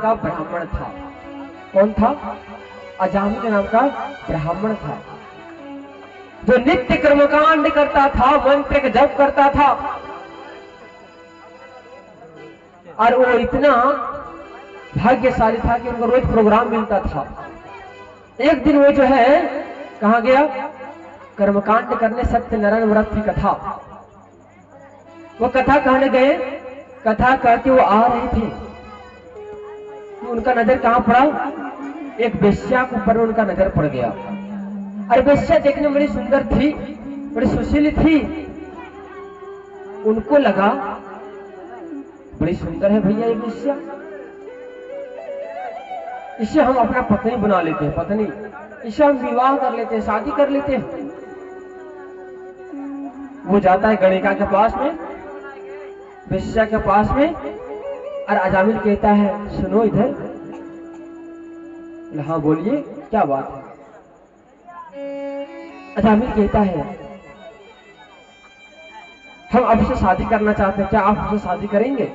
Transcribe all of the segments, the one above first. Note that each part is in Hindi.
का ब्राह्मण था। कौन था? अजामिल नाम का ब्राह्मण था, जो नित्य कर्मकांड करता था, मंत्र का जप करता था। और वो इतना भाग्यशाली था कि उनको रोज प्रोग्राम मिलता था। एक दिन वो जो है कहा गया, कर्मकांड करने, सत्यनारायण व्रत की कथा, वो कथा कहने गए। कथा कहते वो आ रहे थे, तो उनका नजर कहां पड़ा? एक वेश्या के ऊपर उनका नजर पड़ गया। और वेश्या देखने में बड़ी सुंदर थी, बड़ी सुशील थी। उनको लगा बड़ी सुंदर है भैया ये वेश्या, इसे हम अपना पत्नी बना लेते हैं, पत्नी, इसे हम विवाह कर लेते हैं, शादी कर लेते हैं। वो जाता है गणिका के पास में, वेश्या के पास में, और अजामिल कहता है सुनो इधर। हाँ बोलिए क्या बात है? अजामिल कहता है हम आपसे शादी करना चाहते हैं, क्या आप हमसे शादी करेंगे?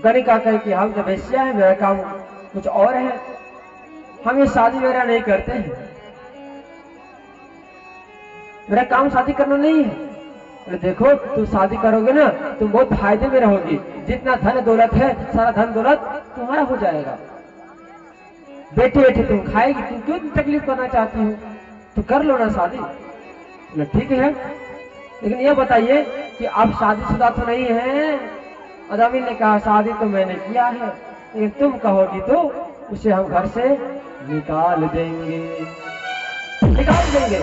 गणिका कहे कि हम जब वेश्या है, मेरा काम कुछ और है, हम ये शादी वगैरह नहीं करते हैं, मेरा काम शादी करना नहीं है। देखो तुम शादी करोगे ना तुम बहुत फायदे में रहोगी, जितना धन दौलत है सारा धन दौलत तुम्हारा हो जाएगा, बैठे बैठे तुम खाएगी, तुम क्यों तकलीफ करना चाहती हो, तो कर लो ना शादी। ठीक है, लेकिन ये बताइए कि आप शादीशुदा तो नहीं है? अजामिल ने कहा शादी तो मैंने किया है, लेकिन तुम कहोगी तो उसे हम घर से निकाल देंगे, निकाल देंगे।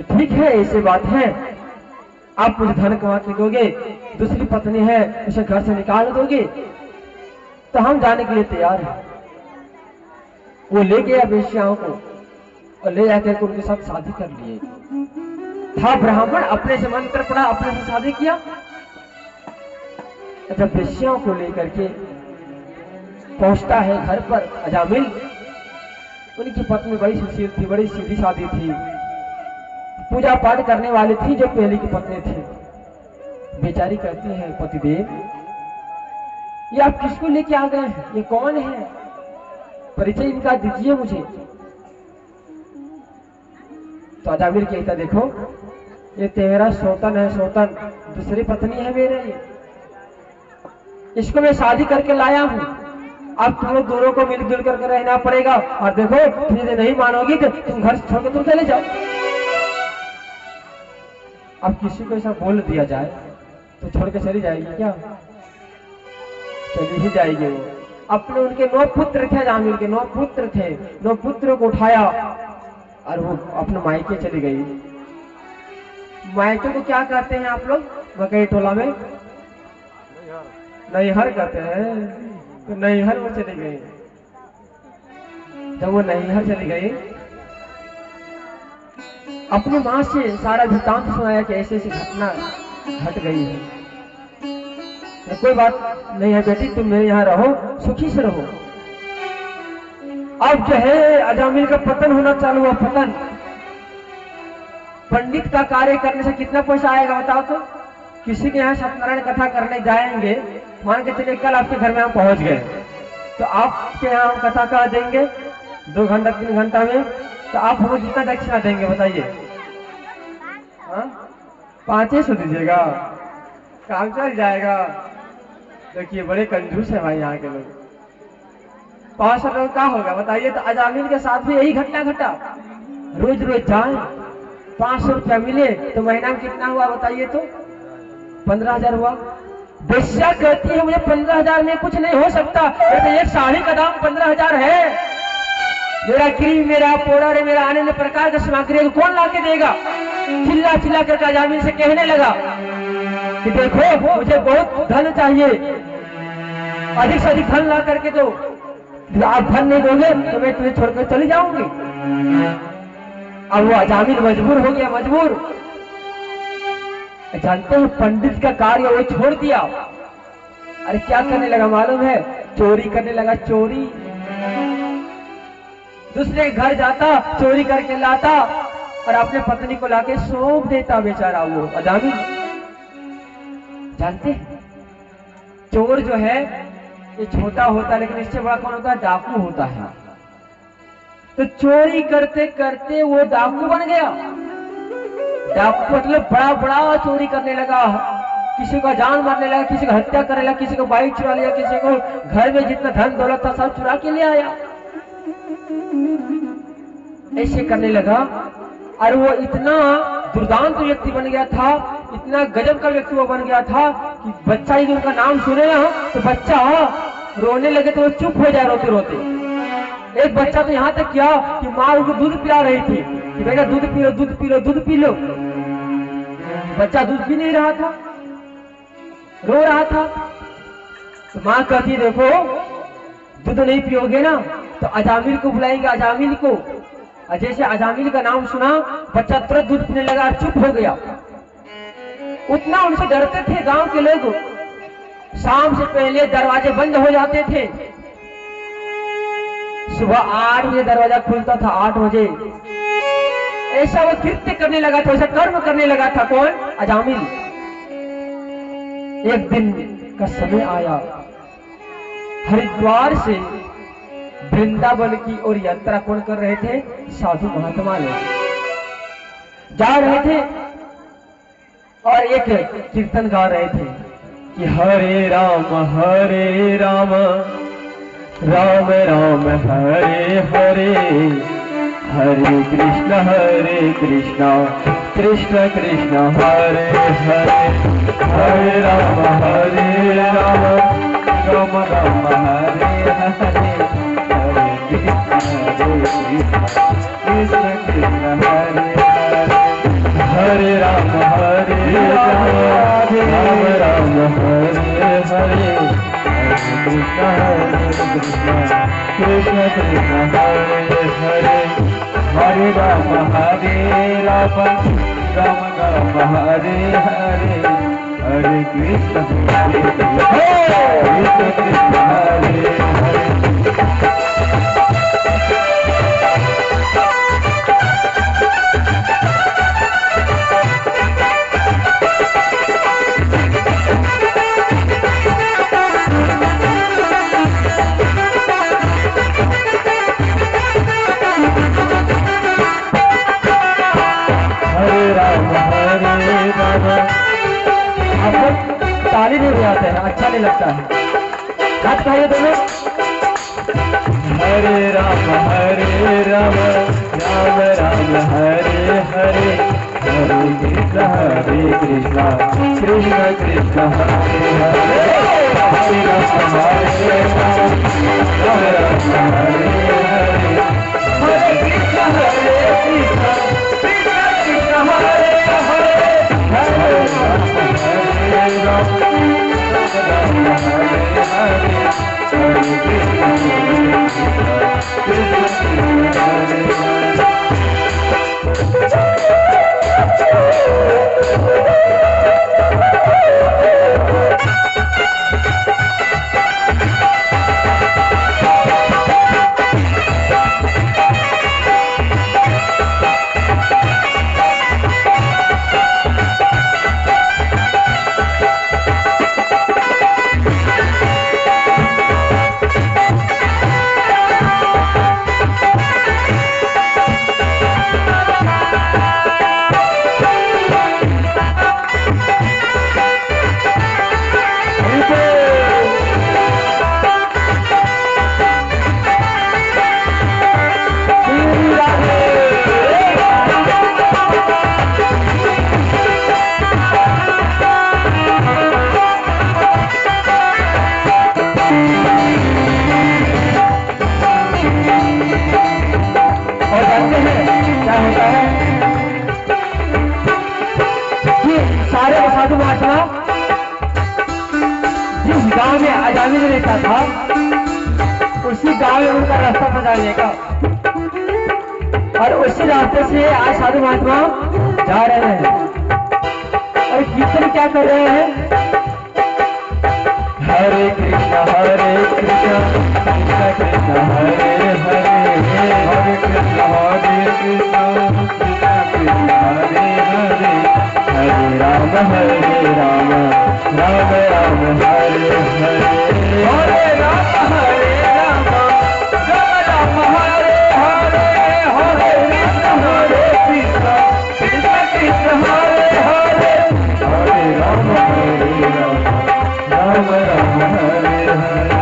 ठीक है ऐसी बात है, आप मुझे धन कमा के दोगे, दूसरी पत्नी है उसे घर से निकाल दोगे, तो हम जाने के लिए तैयार हैं। वो ले गया वेश्याओं को और ले जाकर उनके साथ शादी कर लिए। था ब्राह्मण, अपने से मंत्र पढ़ा, अपने से शादी किया। जब वेश्याओं को लेकर के पहुंचता है घर पर अजामिल, उनकी पत्नी बड़ी सुशील थी, बड़ी सीधी सादी थी, पूजा पाठ करने वाली थी, जो पहले की पत्नी थी। बेचारी कहती है पतिदेव ये आप किसको लेके आ गए हैं, ये कौन है, परिचय इनका दीजिए मुझे। तो अजामिल कहता देखो ये तेरा सौतन है, सौतन, दूसरी पत्नी है मेरे, इसको मैं शादी करके लाया हूं, अब तुम लोग दोनों को मिलजुल करके रहना पड़ेगा। और देखो तुम नहीं मानोगी तो तुम घर से छोड़कर तुम चले जाओ। अब किसी को ऐसा बोल दिया जाए तो छोड़ के चली जाएगी क्या? चली ही जाएगी वो। अपने उनके 9 पुत्र थे, अजामिल के 9 पुत्र थे, 9 पुत्रों को उठाया और वो अपने मायके चली गई। मायके को क्या कहते हैं आप लोग मकई टोला में? नैहर कहते हैं। तो नैहर वो चली गई। जब वो नैहर चली गई, अपनी माँ से सारा वृत्तांत सुनाया कि ऐसी ऐसी घटना घट गई है। तो कोई बात नहीं है बेटी, तुम मेरे यहाँ रहो, सुखी से रहो। अब जो है अजामिल का पतन होना चालू हुआ, पतन। पंडित का कार्य करने से कितना पैसा आएगा बताओ तो? किसी के यहाँ सत्यनारायण कथा करने जाएंगे, मान के चलिए कल आपके घर में हम पहुंच गए, तो आपके यहाँ हम कथा कर देंगे 2 घंटा 3 घंटा में, तो आप हमें कितना दक्षिणा देंगे बताइए? 500 दीजिएगा, काम चल जाएगा। देखिए बड़े कंजूस है भाई यहाँ के लोग। 500 रुपये का होगा बताइए? तो अजामिल के साथ भी यही घटना घटा। रोज रोज जाए, 500 रुपया मिले तो महीना में कितना हुआ बताइए तो? 15,000 हुआ। वेश्या कहती है मुझे 15,000 में कुछ नहीं हो सकता, तो एक साड़ी का दाम 15,000 है। मेरा क्रीम, मेरा पाउडर, मेरा अन्य प्रकार का सामग्री कौन ला के देगा? चिल्ला चिल्ला करके अजामिल से कहने लगा कि देखो मुझे बहुत धन चाहिए, अधिक से अधिक धन ला करके दो, आप धन नहीं दोगे तो मैं तुम्हें छोड़कर चली जाऊंगी। अब वो अजामिल मजबूर हो गया, मजबूर। जानते हैं पंडित का कार्य वो छोड़ दिया। अरे क्या करने लगा मालूम है? चोरी करने लगा, चोरी। दूसरे घर जाता, चोरी करके लाता और अपने पत्नी को लाके सौंप देता बेचारा वो अजामिल। जानते चोर जो है ये छोटा होता है, लेकिन इससे बड़ा कौन होता है? डाकू होता है। तो चोरी करते करते वो डाकू बन गया। डाकू मतलब बड़ा बड़ा चोरी करने लगा, किसी का जान मारने लगा, किसी का हत्या करने लगा, किसी को बाइक चुरा लिया, किसी को घर में जितना धन दौलत था सब चुरा के ले आया। ऐसे करने लगा और वो इतना दुर्दांत व्यक्ति बन गया था, इतना गजब का व्यक्ति वो बन गया था कि बच्चा यदि उनका नाम सुने ना तो बच्चा रोने लगे तो वो चुप हो जाए रोते रोते। एक बच्चा तो यहाँ तक किया कि माँ उनको दूध पिला रही थी कि बेटा दूध पी लो, दूध पी लो, दूध पी लो। बच्चा दूध पी नहीं रहा था, रो रहा था। तो माँ कहती देखो दूध नहीं पियोगे ना तो अजामिल को बुलाएंगे, अजामिल को। और जैसे अजामिल का नाम सुना बच्चा तुरंत दूध पीने लगा और चुप हो गया। उतना उनसे डरते थे गांव के लोग। शाम से पहले दरवाजे बंद हो जाते थे, सुबह 8 बजे दरवाजा खुलता था, 8 बजे। ऐसा वो कृत्य करने लगा था, ऐसा कर्म करने लगा था। कौन? अजामिल। एक दिन का समय आया, हरिद्वार से वृंदावन की ओर यात्रा कौन कर रहे थे? साधु महात्मा लोग जा रहे थे और एक कीर्तन गा रहे थे कि हरे राम राम राम हरे हरे, हरे कृष्ण कृष्ण कृष्ण हरे हरे, हरे राम राम राम हरे हरे, कृष्ण कृष्ण हरे हरे, हरे राम राम राम हरे हरे, कृष्ण कृष्ण कृष्ण हरे हरे, हरे राम राम राम हरे हरे, हरे कृष्ण कृष्ण हरे हरे। ताली नहीं बजाते हैं, अच्छा नहीं लगता है। हाथ खाइए दोनों। हरे राम राम राम हरे हरे, हरे कृष्ण कृष्ण कृष्ण हरे हरे, हरे राम हरे हरे, हरे कृष्ण कृष्ण कृष्ण हरे हरे, हरे राम गांव में अजामिल रहता था, उसी गांव में उनका रास्ता पहुंचाने का, और उसी रास्ते से आज साधु महात्मा जा रहे हैं और कीर्तन क्या कर रहे हैं? हरे कृष्ण कृष्ण कृष्ण हरे हरे, हरे कृष्ण कृष्ण कृष्ण हरे हरे, हरे राम राम राम हरे हरे, हरे राम राम राम हरे हरे, हरे कृष्ण कृष्ण कृष्ण हरे हरे, हरे राम राम राम हरे हरे,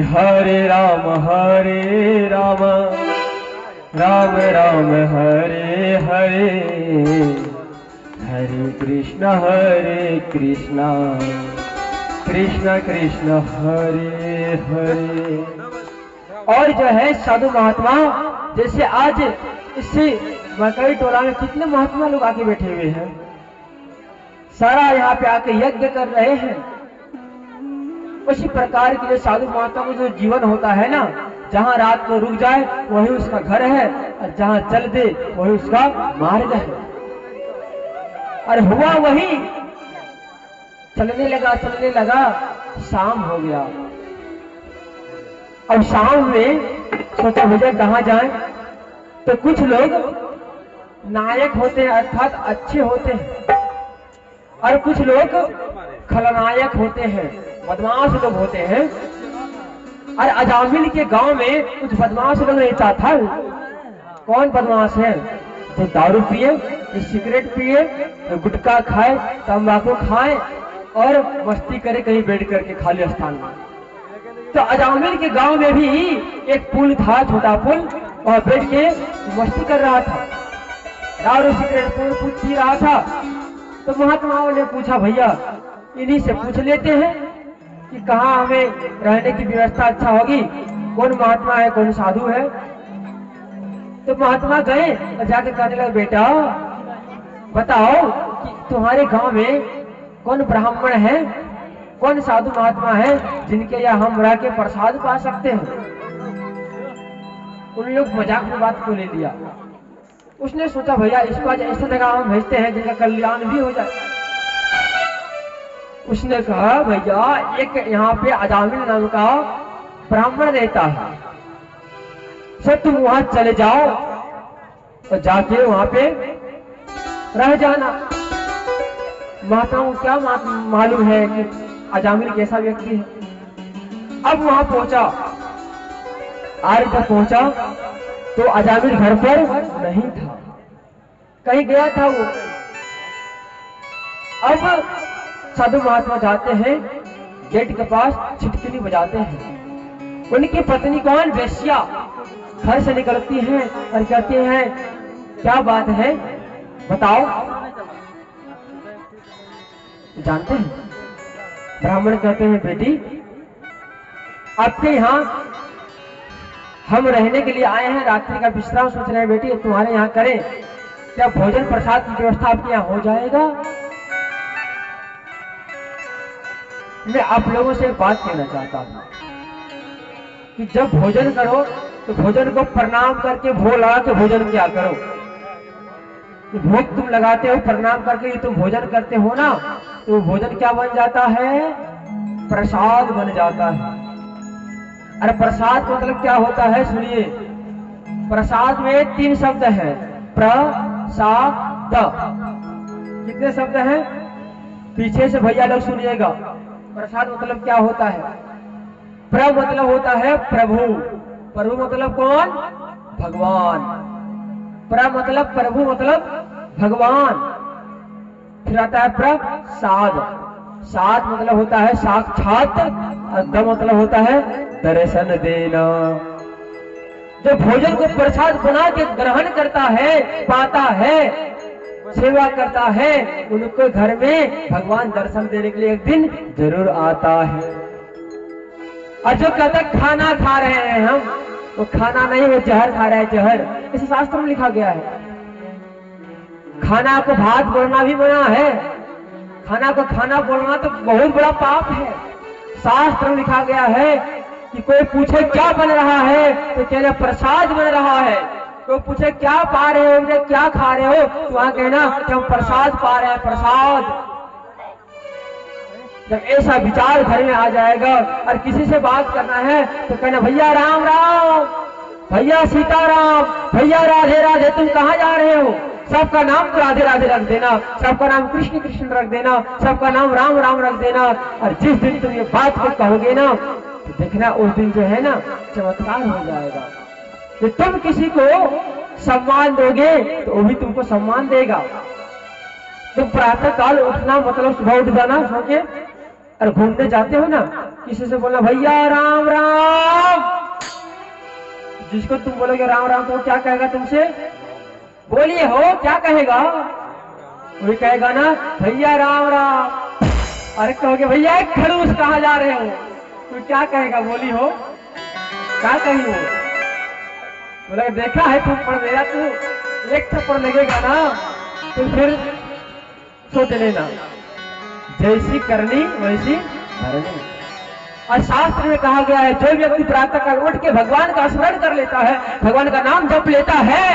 हरे राम राम राम हरे हरे, हरे कृष्ण कृष्ण कृष्ण हरे हरे। और जो है साधु महात्मा, जैसे आज इसी मकई टोला में कितने महात्मा लोग आके बैठे हुए हैं, सारा यहाँ पे आके यज्ञ कर रहे हैं। उसी प्रकार के लिए साधु महात्मा का जो जीवन होता है ना, जहाँ रात को रुक जाए वही उसका घर है, और जहाँ चल दे वही उसका मार्ग है। और हुआ वही, चलने लगा, शाम हो गया। अब शाम में सोचा भैया कहाँ जाएं, तो कुछ लोग नायक होते हैं अर्थात अच्छे होते हैं, और कुछ लोग खलनायक होते हैं, बदमाश लोग होते हैं। और अजामिल के गांव में कुछ बदमाश लोग रहता था। कौन बदमाश है? जो दारू पिए, जो सिगरेट पिए, जो गुटखा खाए, तंबाकू खाए और मस्ती करे कहीं बैठ करके खाली स्थान में। तो अजामिल के गांव में भी एक पुल था, छोटा पुल, वहां बैठ के मस्ती कर रहा था, दारू सिगरेट पी रहा था। तो महात्माओं ने पूछा भैया इन्हीं से पूछ लेते हैं कि कहाँ हमें रहने की व्यवस्था अच्छा होगी, कौन महात्मा है, कौन साधु है। तो महात्मा गए और जाके कहने लगे बेटा बताओ कि तुम्हारे गांव में कौन ब्राह्मण है, कौन साधु महात्मा है जिनके यहाँ हम रह के प्रसाद पा सकते हैं। उन लोग मजाक में बात को ले लिया। उसने सोचा भैया इसको आज ऐसा जगह हम भेजते हैं जिनका कल्याण भी हो जाए। उसने कहा भैया एक यहाँ पे अजामिल नाम का ब्राह्मण रहता है, सर तुम वहां चले जाओ और जाके वहां पे रह जाना। माताओं को क्या मालूम है कि अजामिल कैसा व्यक्ति है। अब वहां पहुंचा, आज जब पहुंचा तो अजामिल घर पर नहीं था, कहीं गया था वो। अब साधु महात्मा जाते हैं गेट के पास, छिटकिनी बजाते हैं। उनकी पत्नी कौन? वेश्या घर से निकलती हैं और कहती हैं क्या बात है बताओ। जानते हैं ब्राह्मण कहते हैं बेटी आपके यहाँ हम रहने के लिए आए हैं, रात्रि का विश्राम सोच रहे हैं, बेटी तुम्हारे यहाँ करें क्या भोजन प्रसाद की व्यवस्था आपके यहाँ हो जाएगा। मैं आप लोगों से एक बात कहना चाहता हूं कि जब भोजन करो तो भोजन को प्रणाम करके भोग लगा के भोजन किया करो। भोग तुम लगाते हो प्रणाम करके, तुम भोजन करते हो ना, तो भोजन क्या बन जाता है? प्रसाद बन जाता है। अरे प्रसाद मतलब क्या होता है सुनिए, प्रसाद में 3 शब्द है, प्रसाद। कितने शब्द हैं? पीछे से भैया लोग सुनिएगा। प्रसाद मतलब क्या होता है? प्र मतलब होता है प्रभु, प्रभु मतलब कौन? भगवान। प्र मतलब प्रभु मतलब भगवान। फिर आता है प्रसाद, सात मतलब होता है साक्षात, और द मतलब होता है दर्शन देना। जो भोजन को प्रसाद बना के ग्रहण करता है, पाता है, सेवा करता है, उनको घर में भगवान दर्शन देने के लिए एक दिन जरूर आता है। और जो कहता है खाना खा रहे हैं हम, वो खाना नहीं, वो जहर खा रहा है, जहर। इस शास्त्र में लिखा गया है। खाना को भात बोलना भी मना है, खाना को खाना बोलना तो बहुत बड़ा पाप है। शास्त्र में लिखा गया है कि कोई पूछे क्या बन रहा है तो कह रहे प्रसाद बन रहा है। कोई पूछे क्या पा रहे हो, क्या खा रहे हो, तो वहां कहना कि हम प्रसाद पा रहे हैं, प्रसाद। जब ऐसा विचार घर में आ जाएगा और किसी से बात करना है तो कहना भैया राम राम, भैया सीताराम, भैया राधे राधे, तुम कहाँ जा रहे हो? सबका नाम तो राधे राधे रख देना, सबका नाम कृष्ण कृष्ण रख देना, सबका नाम राम राम रख देना। और जिस दिन तुम ये बात को कहोगे ना तो देखना उस दिन जो है ना चमत्कार हो जाएगा। कि तुम किसी को सम्मान दोगे तो वो भी तुमको सम्मान देगा। तुम प्रातः काल उठना मतलब सुबह उठ जाना सो के और घूमने जाते हो ना, किसी से बोलना भैया राम राम। जिसको तुम बोलोगे राम राम तो वो क्या कहेगा तुमसे? बोलिए हो क्या कहेगा? वही कहेगा ना भैया राम राम। अरे कहोगे भैया एक खड़ूस कहाँ जा रहे हो, तो क्या कहेगा? बोली हो क्या कही हो? बोला देखा है तुम पर मेरा, तू एक थप्पड़ लगेगा ना तो फिर सोच लेना जैसी करनी वैसी भरनी। और शास्त्र में कहा गया है जो व्यक्ति प्रातः काल उठ के भगवान का स्मरण कर लेता है, भगवान का नाम जप लेता है,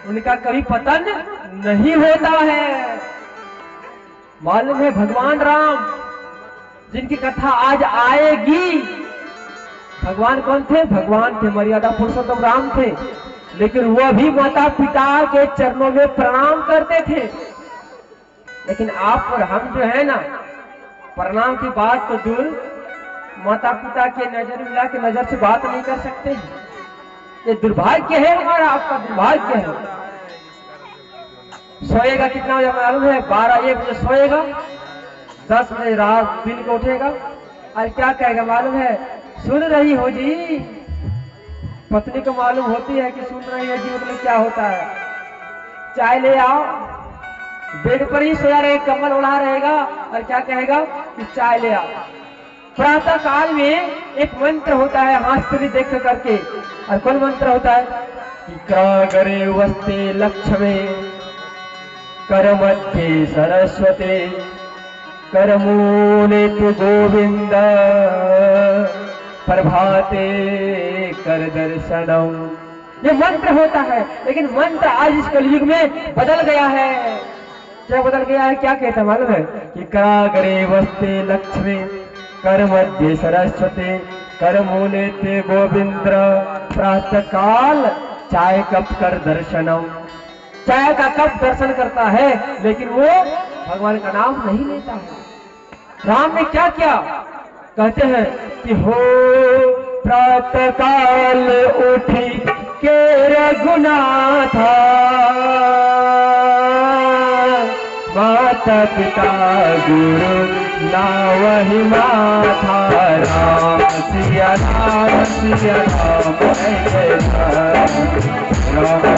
उनका कभी पतन नहीं होता है। मालूम है भगवान राम जिनकी कथा आज आएगी, भगवान कौन थे? भगवान थे, मर्यादा पुरुषोत्तम राम थे, लेकिन वह भी माता पिता के चरणों में प्रणाम करते थे। लेकिन आप और हम जो है ना प्रणाम की बात तो दूर, माता पिता के नजर मिला के नजर से बात नहीं कर सकते। ये दुर्भाग्य है हमारा, आपका दुर्भाग्य है। सोएगा कितना बजे मालूम है? 12-1 बजे सोएगा, 10 बजे रात दिन को उठेगा और क्या कहेगा मालूम है? सुन रही हो जी। पत्नी को मालूम होती है कि सुन रही है जी मतलब क्या होता है। चाय ले आओ, बेड पर ही सोया रहेगा, कम्बल उड़ा रहेगा और क्या कहेगा कि चाय ले आओ। प्रातः काल में एक मंत्र होता है हाथ देख करके, और कौन मंत्र होता है कि क्रागरे वस्ते लक्ष्मे कर मध्ये सरस्वते करमूले तु गोविंद प्रभाते कर दर्शनम। ये मंत्र होता है, लेकिन मंत्र आज इस कलयुग में बदल गया है। क्या बदल गया है? क्या कहता मालूम है कि करागरे वस्ते लक्ष्मी कर मध्य सरस्वती कर मूले ते गोविंद प्रातः काल चाय कप कर दर्शनम। चाय का कप दर्शन करता है लेकिन वो भगवान का नाम नहीं लेता है। राम ने क्या किया? कहते हैं कि हो प्रातः काल उठी के रघुनाथा माता पिता गुरु ना वही माथा। राम सिया राम सिया राम जय राम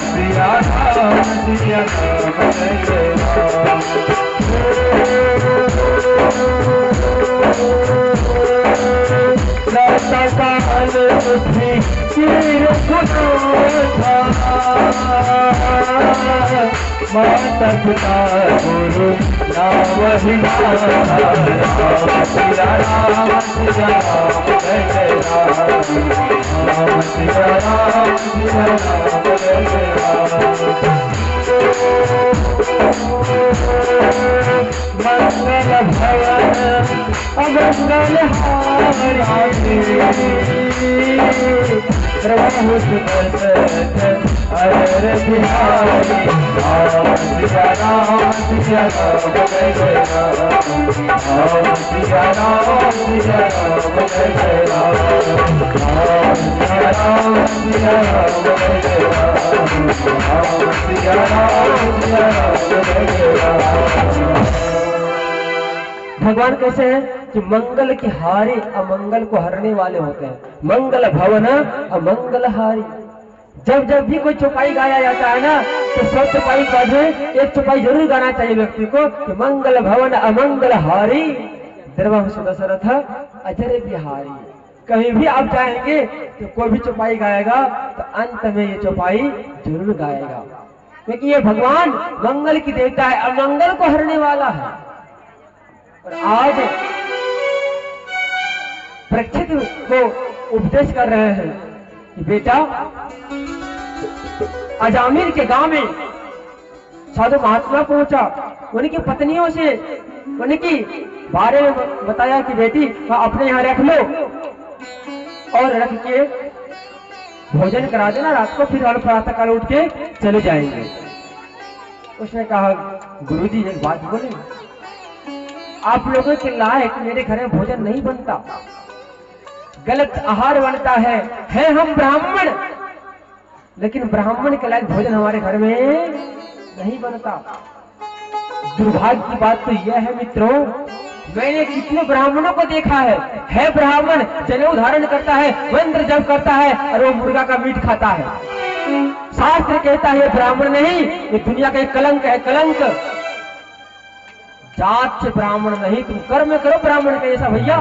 सिया राम सिया राम जय राम। काल उठी माता पिता गुरु ना वही माता। राम सिया राम सिया राम जय राम। राम सिया राम सिया राम जय राम। मंगल भवन अमंगल हारी प्रभु अर बिहारी। राम सिया राम सिया राम जय राम। राम सिया राम सिया राम जय राम। राम सिया राम सिया राम जय राम। राम सिया राम सिया राम जय राम। भगवान कैसे हैं कि मंगल के हारी अमंगल को हरने वाले होते हैं। मंगल भवन अमंगल हारी। जब जब भी कोई चौपाई गाया जाता है ना तो सब चौपाई का एक चौपाई जरूर गाना चाहिए व्यक्ति को कि मंगल भवन अमंगल हारी द्रवा दशरथ अजर बिहारी। कहीं भी आप जाएंगे तो कोई भी चौपाई गाएगा तो अंत में ये चौपाई जरूर गाएगा, क्योंकि ये भगवान मंगल की देवता है, अमंगल को हरने वाला है। और आज परीक्षित को उपदेश कर रहे हैं कि बेटा अजामिल के गांव में साधु महात्मा पहुंचा, उनकी पत्नियों से उनकी बारे में बताया कि बेटी अपने यहाँ रख लो और रख के भोजन करा देना रात को, फिर हम प्रातः काल उठ के चले जाएंगे। उसने कहा गुरुजी एक बात बोले, आप लोगों के लायक मेरे घर में भोजन नहीं बनता, गलत आहार बनता है हम ब्राह्मण, लेकिन ब्राह्मण के लायक भोजन हमारे घर में नहीं बनता। दुर्भाग्य की बात तो यह है मित्रों, मैंने कितने ब्राह्मणों को देखा है ब्राह्मण, जनेऊ धारण करता है, मंत्र जप करता है और वो मुर्गा का मीट खाता है। शास्त्र कहता है ये ब्राह्मण नहीं, ये दुनिया का एक कलंक है, कलंक। जात से ब्राह्मण नहीं, तुम कर्म करो ब्राह्मण का ऐसा भैया,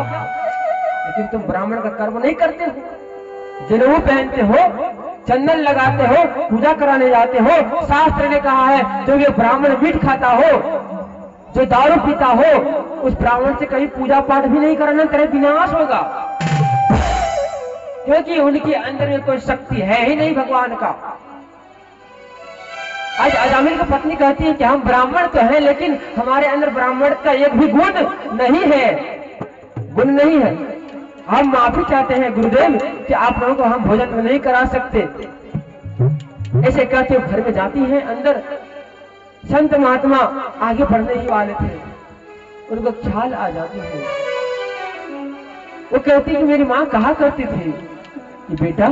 लेकिन तुम ब्राह्मण का कर्म नहीं करते हो। जनेऊ पहनते हो, चंदन लगाते हो, पूजा कराने जाते हो। शास्त्र ने कहा है जो ये ब्राह्मण मीट खाता हो, जो दारू पीता हो, उस ब्राह्मण से कहीं पूजा पाठ भी नहीं कराना, तेरा विनाश होगा, क्योंकि उनके अंदर में कोई शक्ति है ही नहीं भगवान का। आज अजामिल की पत्नी कहती है कि हम ब्राह्मण तो हैं, लेकिन हमारे अंदर ब्राह्मण का एक भी गुण नहीं है, गुण नहीं है। हम माफी चाहते हैं गुरुदेव कि आप लोगों को हम भोजन नहीं करा सकते। ऐसे कहते हुए घर में जाती हैं अंदर। संत महात्मा आगे बढ़ने ही वाले थे, उनको ख्याल आ जाती है। वो कहती कि मेरी माँ कहा करती थी कि बेटा,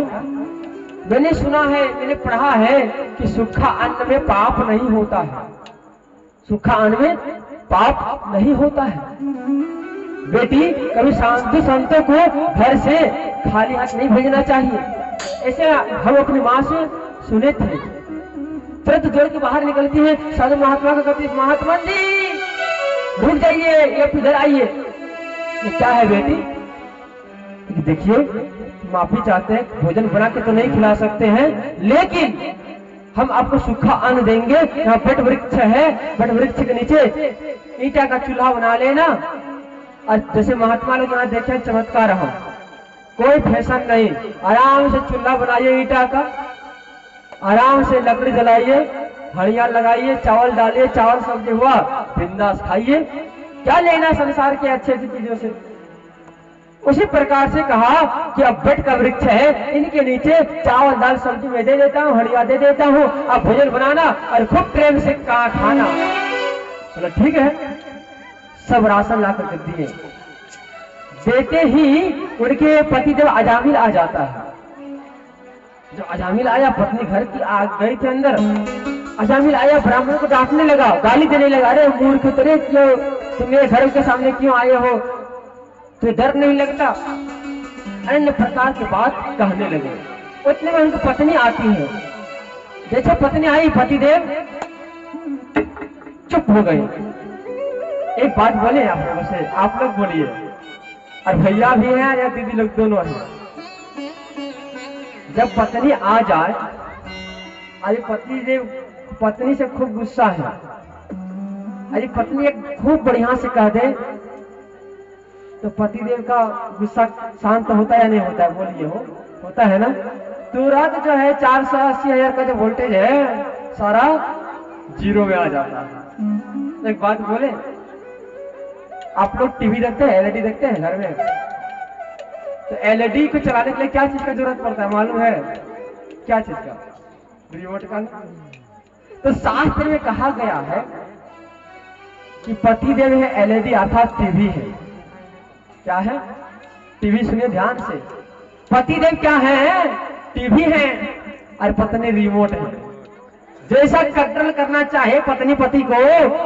मैंने सुना है, मैंने पढ़ा है कि सूखा अन्न में पाप नहीं होता है, सूखा अन्न में पाप नहीं होता है। बेटी, कभी साधु संतों को घर से खाली हाथ नहीं भेजना चाहिए। ऐसे हम अपनी माँ से सुने थे। तुरंत दौड़ के बाहर निकलती है, साधु महात्मा का कहती है, महात्मा जी रुक जाइए, ये इधर आइए। ये क्या है बेटी? देखिए, माफी चाहते हैं, भोजन बना के तो नहीं खिला सकते हैं, लेकिन हम आपको सूखा अन्न देंगे। यहाँ बट वृक्ष है, बट वृक्ष के नीचे ईटा का चूल्हा बना लेना। और जैसे महात्मा लोग यहाँ देखे चमत्कार हो, कोई फैशन नहीं, आराम से चूल्हा बनाइए ईटा का, आराम से लकड़ी जलाइए, हड़िया लगाइए, चावल डालिए, चावल सब्जी हुआ, बिंदास खाइए। क्या लेना संसार के अच्छी अच्छी चीजों से। उसी प्रकार से कहा कि अब बट का वृक्ष है, इनके नीचे चावल दाल सब्जी में दे देता हूँ, हड़िया दे देता हूँ, अब भोजन बनाना और खूब प्रेम से खाना। बोला ठीक है। सब राशन ला कर दिए। देते ही उनके पतिदेव अजामिल आ जाता है। जो अजामिल आया, पत्नी घर की आ गई थी अंदर, अजामिल आया, ब्राह्मण को डांटने लगा, गाली देने लगा, अरे मूर्ख तेरे, क्यों तुम मेरे घर के सामने क्यों आए हो, तो डर नहीं लगता, अन्य प्रकार की बात कहने लगे। उतने में उनकी पत्नी आती है। जैसे पत्नी आई, पतिदेव चुप हो गए। एक बात बोले आप लोगों से, आप लोग बोलिए, और भैया भी हैं या दीदी लोग दोनों हैं। जब पत्नी आ जाए, अरे पतिदेव पत्नी से खूब गुस्सा है, अरे पत्नी एक खूब बढ़िया से कह दे तो पतिदेव का गुस्सा शांत होता है या नहीं होता है? बोलिए, होता है ना। तुरंत जो है 480,000 का जो वोल्टेज है सारा जीरो में आ जाता है। एक बात बोले, आप लोग टीवी देखते हैं, एलईडी देखते हैं घर में, तो एलईडी को चलाने के लिए क्या चीज का जरूरत पड़ता है मालूम है? क्या चीज का? रिमोट का। तो शास्त्र में कहा गया है कि पतिदेव है एलईडी अर्थात टीवी है। क्या है? टीवी। सुनिए ध्यान से, पतिदेव क्या है? टीवी है, और पत्नी रिमोट है। जैसा कंट्रोल करना चाहे पत्नी पति को,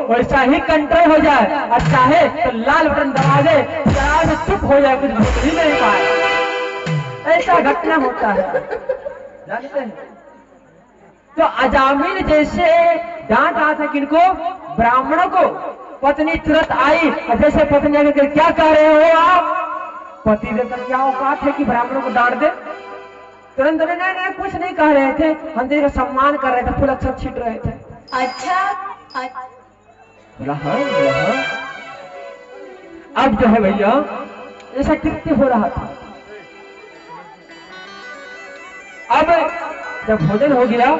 वैसा ही कंट्रोल हो जाए, और चाहे तो लाल बटन दबा दे, जरा से चुप हो जाए, कुछ बोल ही नहीं पाए। ऐसा घटना होता है, जानते हैं। तो अजामिल जैसे डांट रहा था किनको? ब्राह्मणों को। पत्नी तुरंत आई, जैसे पत्नी आगे, क्या कह रहे हो आप? पतिदेव का क्या औकात है कि ब्राह्मणों को डांट दे? तुरंत नहीं, कुछ नहीं कह रहे थे, हम तेरा सम्मान कर रहे थे, फूल अच्छा छीट रहे थे। अच्छा। बोला हाँ। अब जो है भैया, ऐसा कृत्य हो रहा था। अब जब भोजन हो गया,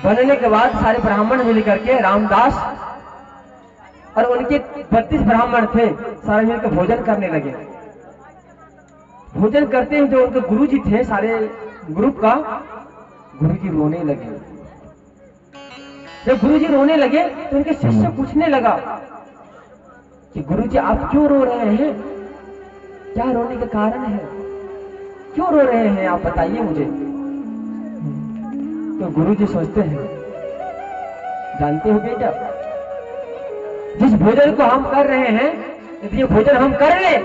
बनने के बाद सारे ब्राह्मण मिलकर के, रामदास और उनके 32 ब्राह्मण थे, सारे मिलकर भोजन करने लगे। भोजन करते हैं, जो उनके गुरुजी थे सारे ग्रुप का, गुरुजी रोने लगे। जब गुरुजी रोने लगे तो उनके शिष्य पूछने लगा कि गुरुजी आप क्यों रो रहे हैं, क्या रोने का कारण है, क्यों रो रहे हैं आप बताइए मुझे। तो गुरुजी सोचते हैं, जानते हो बेटा, जिस भोजन को हम कर रहे हैं, यदि ये भोजन हम कर ले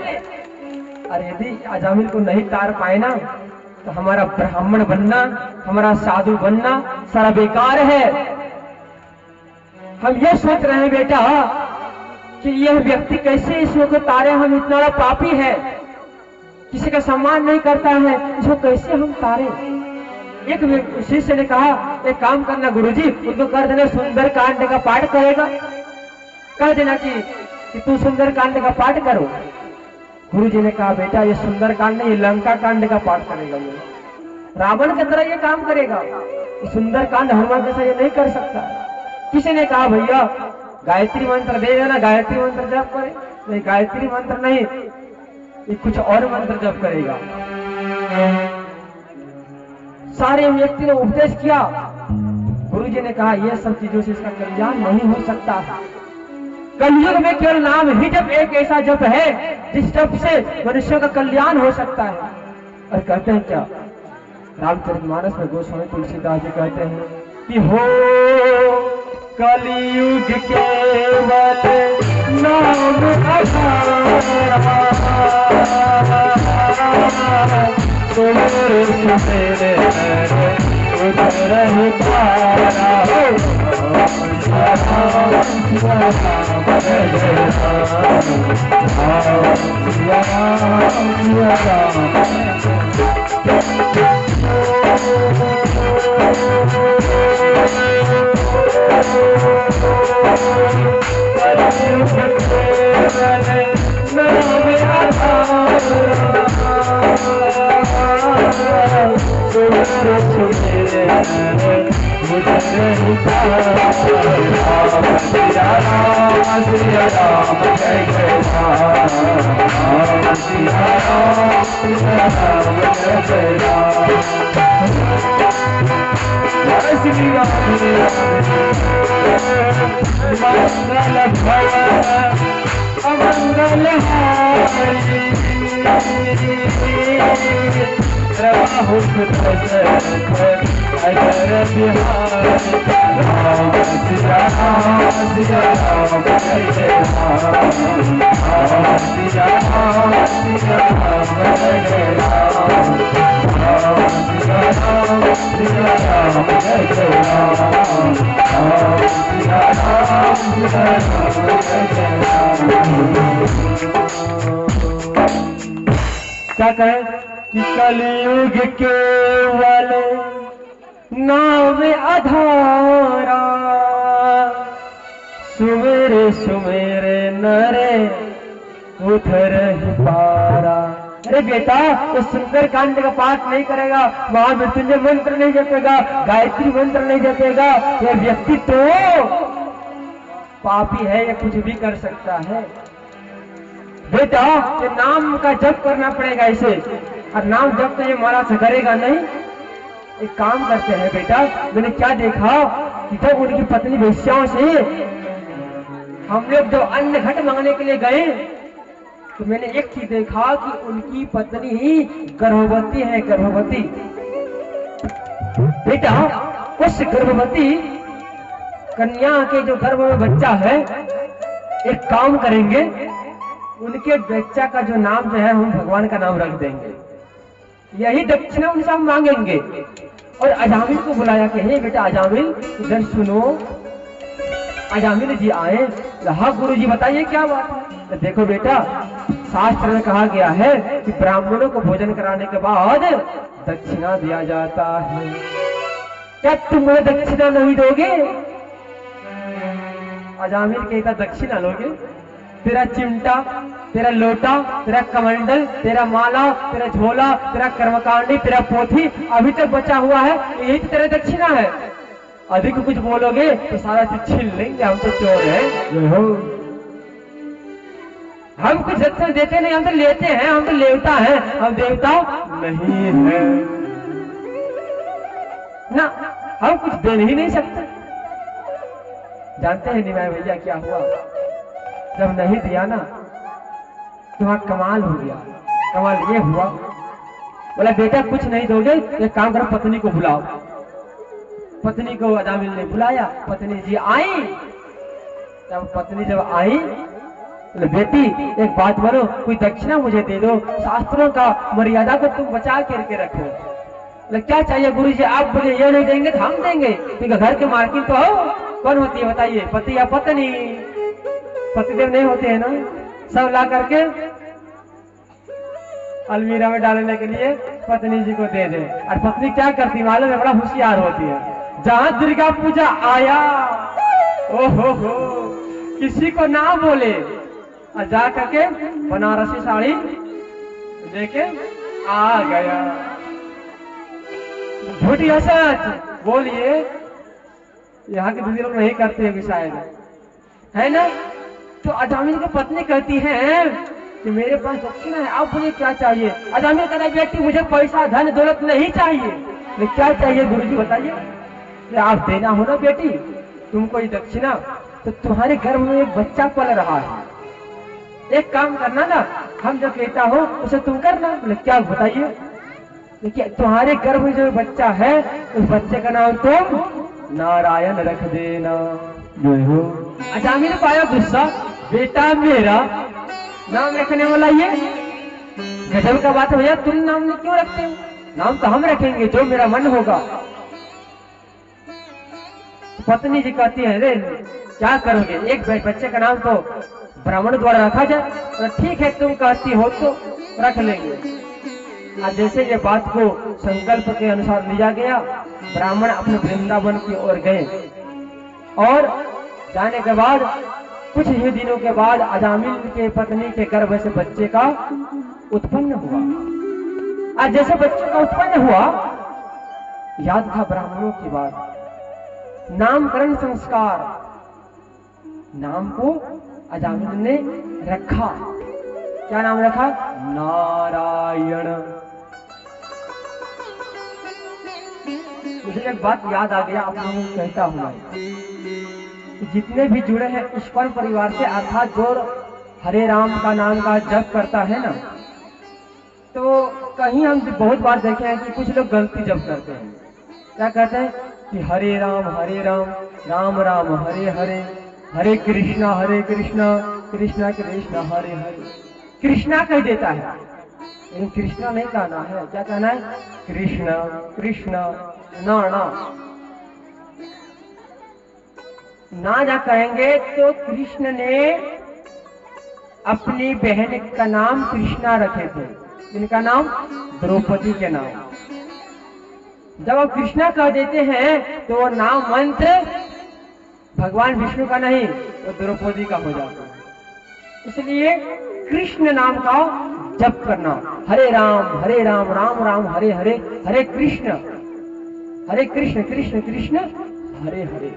और यदि अजामिल को नहीं तार पाए ना, तो हमारा ब्राह्मण बनना, हमारा साधु बनना सारा बेकार है। हम ये सोच रहे हैं बेटा कि यह व्यक्ति कैसे ईश्वर को तारे, हम इतना बड़ा पापी है, किसी का सम्मान नहीं करता है, इसको कैसे हम तारे। एक शिष्य ने कहा, एक काम करना गुरुजी, उनको कर देना सुंदर कांड का पाठ करेगा, कह देना कि तू सुंदर कांड का पाठ करो। गुरुजी ने कहा, बेटा ये सुंदर कांड नहीं, ये लंका कांड का पाठ करेगा, ये रावण की तरह ये काम करेगा, सुंदर कांड हनुमान जैसा ये नहीं कर सकता। किसी ने कहा, भैया गायत्री मंत्र दे देना, गायत्री मंत्र जप करे। नहीं, गायत्री मंत्र नहीं, ये कुछ और मंत्र जप करेगा। सारे व्यक्ति ने उपदेश किया। गुरुजी ने कहा, यह सब चीजों से इसका कल्याण नहीं हो सकता। कलयुग में केवल नाम ही जप एक ऐसा जप है जिस जप से मनुष्य का कल्याण हो सकता है। और कहते हैं क्या, रामचरितमानस में गोस्वामी तुलसीदास जी कहते हैं कि हो कलयुग केवल नाम आधारा, सुमिर सुमिर उधर ही पारा। अमंगल राहु अगर बिहार राम सिया राम सिया राम जय जय राम सिया राम सिया राम जय जय राम सिया राम सिया राम जय जय राम सिया राम सिया राम जय जय राम। क्या कहे कि कलयुग केवल नाम आधारा, सुमेरे सुमेरे नरे उधर ही पारा। अरे बेटा, तो सुंदर कांड का पाठ नहीं करेगा, महामृत्युंजय मंत्र नहीं जपेगा, गायत्री मंत्र नहीं जपेगा, यह व्यक्ति तो पापी है, यह कुछ भी कर सकता है। बेटा, ये नाम का जप करना पड़ेगा इसे, और नाम जप तो ये महाराज से करेगा नहीं। एक काम करते हैं बेटा, मैंने क्या देखा कि जब उनकी पत्नी वेश्याओं से हम लोग जब अन्न घट मांगने के लिए गए, तो मैंने एक चीज देखा कि उनकी पत्नी गर्भवती है, गर्भवती। बेटा, उस गर्भवती कन्या के जो गर्भ में बच्चा है, एक काम करेंगे, उनके बच्चा का जो नाम जो है हम भगवान का नाम रख देंगे, यही दक्षिणा उनसे हम मांगेंगे। और अजामिल को बुलाया कि हे बेटा अजामिल, इधर सुनो। अजामिल जी आए, हाँ गुरु जी बताइए क्या बात है। तो देखो बेटा, शास्त्र में कहा गया है कि ब्राह्मणों को भोजन कराने के बाद दक्षिणा दिया जाता है। क्या तुम मुझे दक्षिणा नहीं दोगे? अजामिल कहता, दक्षिणा लोगे? तेरा चिमटा, तेरा लोटा, तेरा कमंडल, तेरा माला, तेरा झोला, तेरा कर्मकांडी, तेरा पोथी अभी तक बचा हुआ है, यही तो तेरा दक्षिणा है। अधिक कुछ बोलोगे तो सारा चीज छीन लेंगे, हम तो चोर हैं। हम कुछ दक्षिणा देते नहीं, हम तो लेते हैं, हम तो लेवता हैं, हम देवता नहीं है ना, हम कुछ दे ही नहीं सकते। जानते हैं निमाय भैया क्या हुआ? जब नहीं दिया ना तो वहां कमाल हो गया। कमाल ये हुआ, बोला बेटा कुछ नहीं दोगे, एक काम करो पत्नी को बुलाओ। पत्नी को अजामिल ने बुलाया, पत्नी जी आई। जब पत्नी जब आई, बोले बेटी एक बात बोलो, कोई दक्षिणा मुझे दे दो, शास्त्रों का मर्यादा को तुम बचा करके रखो। बोले क्या चाहिए गुरु जी? आप बोले ये नहीं देंगे तो हम देंगे, क्योंकि घर के मार्किन तो हो। कौन होती है बताइए? पति या पत्नी? पतिदेव नहीं होते हैं ना। सब ला करके अलमीरा में डालने के लिए पत्नी जी को दे दे। और पत्नी क्या करती मालूम है? बड़ा होशियार होती है। जहां दुर्गा पूजा आया, ओहो हो, किसी को ना बोले और जा करके बनारसी साड़ी लेके आ गया। झूठ या सच बोलिए? यहाँ के दूसरे लोग नहीं करते हैं शायद, है ना? तो अजामिल की पत्नी कहती है कि मेरे पास दक्षिणा है, आप बोलिए क्या चाहिए? अजामिल कहता है बेटी मुझे पैसा धन दौलत नहीं चाहिए। क्या चाहिए गुरुजी बताइए? आप देना हो ना बेटी तुमको ये दक्षिणा, तो तुम्हारे घर में एक बच्चा पल रहा है, एक काम करना ना, हम जो कहता हो उसे तुम करना। बोले क्या बताइए? देखिए तुम्हारे गर्भ में जो बच्चा है उस बच्चे का नाम तुम नारायण रख देना। अजामिल को आया गुस्सा, बेटा मेरा नाम रखने वाला ये गजब का बात भैया, तुम नाम क्यों रखते हो? नाम तो हम रखेंगे जो मेरा मन होगा। पत्नी जी कहती है रे क्या करोगे, एक बच्चे का नाम तो ब्राह्मण द्वारा रखा जाए। तो ठीक है तुम कहती हो तो रख लेंगे। आज जैसे ये बात को संकल्प के अनुसार लिया गया, ब्राह्मण अपने वृंदावन की ओर गए और जाने के बाद कुछ ही दिनों के बाद अजामिल के पत्नी के गर्भ से बच्चे का उत्पन्न हुआ। आज जैसे बच्चे का उत्पन्न हुआ, याद था ब्राह्मणों की बात, नामकरण संस्कार, नाम को अजामिल ने रखा। क्या नाम रखा? नारायण। मुझे एक बात याद आ गया, आप लोगों को कहता हूं मैं, जितने भी जुड़े हैं ईश्वर परिवार से, अर्थात जो हरे राम का नाम का जप करता है ना, तो कहीं हम बहुत बार देखे हैं कि कुछ लोग गलती जप करते हैं। क्या कहते हैं कि हरे राम राम राम हरे हरे, हरे कृष्णा कृष्णा कृष्णा हरे हरे। कृष्णा कह देता है, लेकिन कृष्णा नहीं कहना है। क्या कहना है? कृष्णा कृष्णा ना ना जा कहेंगे तो कृष्ण ने अपनी बहन का नाम कृष्णा रखे थे, जिनका नाम द्रौपदी के नाम। जब आप कृष्णा कह देते हैं तो वो नाम मंत्र भगवान विष्णु का नहीं, वो द्रौपदी का हो जाता है। इसलिए कृष्ण नाम का जप करना, हरे राम राम राम हरे हरे, हरे कृष्ण कृष्ण कृष्ण हरे हरे।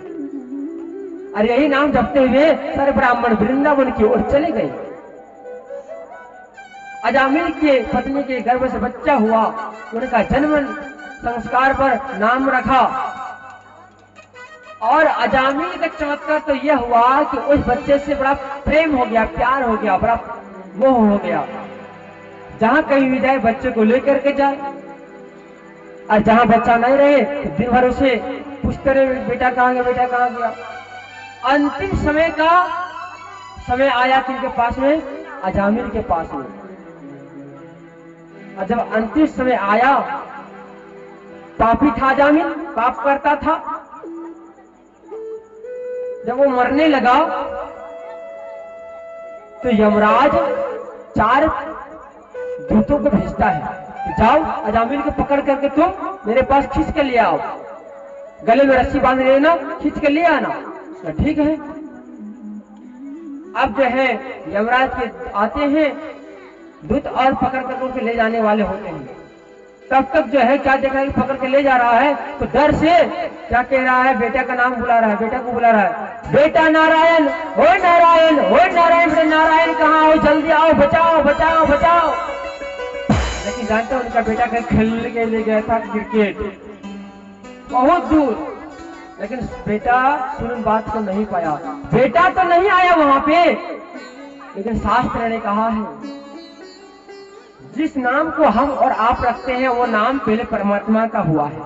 और यही नाम जपते हुए सारे ब्राह्मण वृंदावन की ओर चले गए। अजामिल के पत्नी के गर्भ से बच्चा हुआ, उनका जन्म संस्कार पर नाम रखा। और अजामिल का चमत्कार तो यह हुआ कि उस बच्चे से बड़ा प्रेम हो गया, प्यार हो गया, बड़ा मोह हो गया। जहां कहीं भी जाए बच्चे को लेकर के जाए, और जहां बच्चा नहीं रहे तो दिन भर उसे पूछते रहे बेटा कहाँ गया, बेटा कहाँ गया। अंतिम समय आया किनके पास में? अजामिल के पास में। और जब अंतिम समय आया, पापी था अजामिल, पाप करता था। जब वो मरने लगा तो यमराज 4 दूतों को भेजता है कि जाओ अजामिल को पकड़ करके तुम मेरे पास खींच के ले आओ, गले में रस्सी बांध लेना, खींच के ले आना। तो ठीक है। अब जो है यमराज के आते हैं दूत और पकड़ करके उनको ले जाने वाले होते हैं। तब तक जो है क्या देख रहा है, पकड़ के ले जा रहा है तो डर से क्या कह रहा है, बेटा का नाम बुला रहा है, बेटा को बुला रहा है, बेटा नारायण, हो नारायण, हो नारायण, बड़े नारायण कहाँ हो, जल्दी आओ, बचाओ बचाओ बचाओ। लेकिन जानते हो उनका बेटा कहीं खेलने के लिए गया था क्रिकेट, बहुत दूर। लेकिन बेटा सुन बात को नहीं पाया। बेटा तो नहीं आया वहां पे, लेकिन शास्त्र ने कहा है जिस नाम को हम और आप रखते हैं वो नाम पहले परमात्मा का हुआ है।